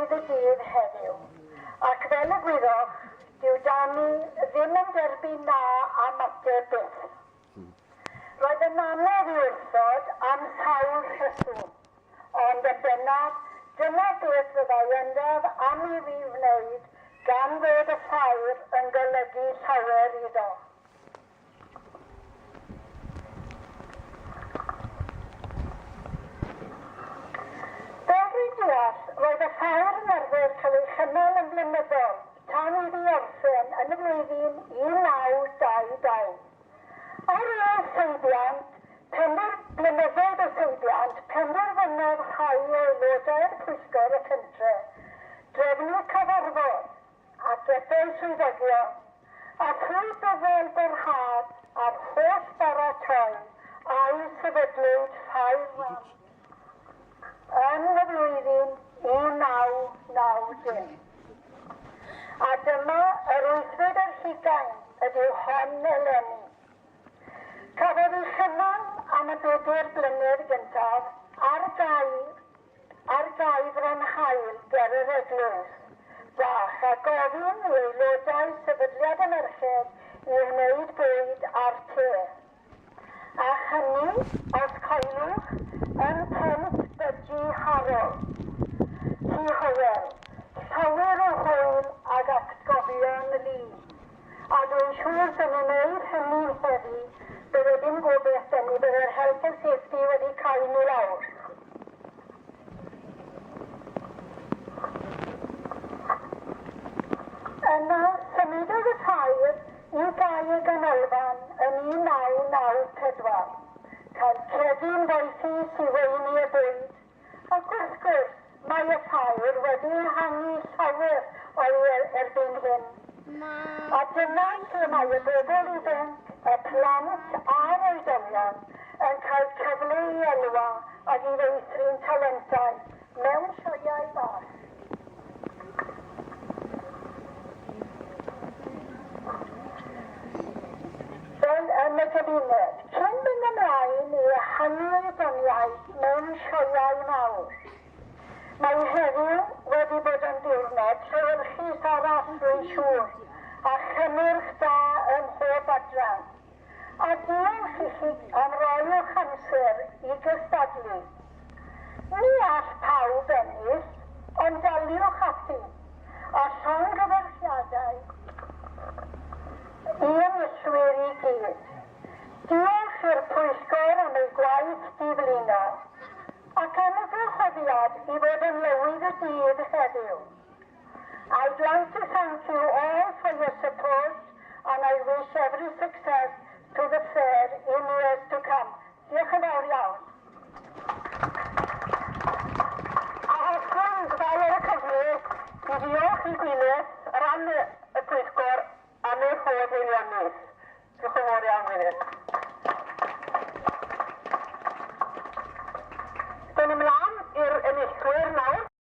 lwyd y dydd heddiw. Ac fel y gwyddoch, dyw Dani ddim yn derbyn na am ateb byth. Roedd yn anodd i wrthod am sawl rheswm, ond yn bennaf, dyna beth fyddai yndaf am i fi wneud gan fod y ffair yn golygu llawer iddo. Fel rwy'n deall, roedd y ffair yn arfer cael ei chynnal yn blynyddol tan iddi orffen yn y flwyddyn 1922. Ar ôl seibiant, blynyddoedd o seibiant, penderfynodd rhai o aelodau'r pwyllgor y pentre drefnu cyfarfod ac gethau swyddogion a pwy byddai'n byrhad ar holl baratoi a'i sefydlwyd ffair wan yn y flwyddyn 1990. A dyma yr wythfed ar hugain ydyw hon eleni. Cafodd ei chynnal am y 4 blynedd gyntaf ar gaib ran hael ger yr eglwys bach a gofyn i aelodau sefydliad y merched i wneud bwyd ar te. A hynny, os coelwch, yn Pent Dyji Harol, Ty Hywel, llawer o hwyl ag atgofion lu. A dwi'n siŵr sy'n wneud hynny heddi, bydde dim gobeith dynnu bydde'r Health and Safety wedi cael nhw lawr. Yna, symudodd y ffair i gau y ganolfan yn 1994, cael credyn boethi syweini y bwyd, ac wrth gwrs mae y ffair wedi ehangu llawer o'i erbyn hyn. A dyna lle mae y bobl ifanc, y plant a'r oedolion yn cael cyfle i elwa ac i feithrin talentau mewn sioeau bach. Fel yn y gymuned, cyn mynd ymlaen i ehangu'r doniaeth mewn sioeau mawr. Mae heddiw wedi bod yn diwrnod llewyrchus arall dwi'n siŵr a chynnyrch da yn hoff adran. A diolch i chi am roi'ch amser i gystadlu. Ni all pawb ennill, ond daliwch ati a llongyfarchiadau i ymyswyr i gyd. Diolch i'r pwyllgor am ei gwaith diflino ac am y gwahoddiad i fod yn lywydd y dydd heddiw. I'd like to thank you all for your support and I wish every success to the fair in years to come. Diolch yn fawr iawn. A hoffwn ddau o'r cyfle i diolch i gilydd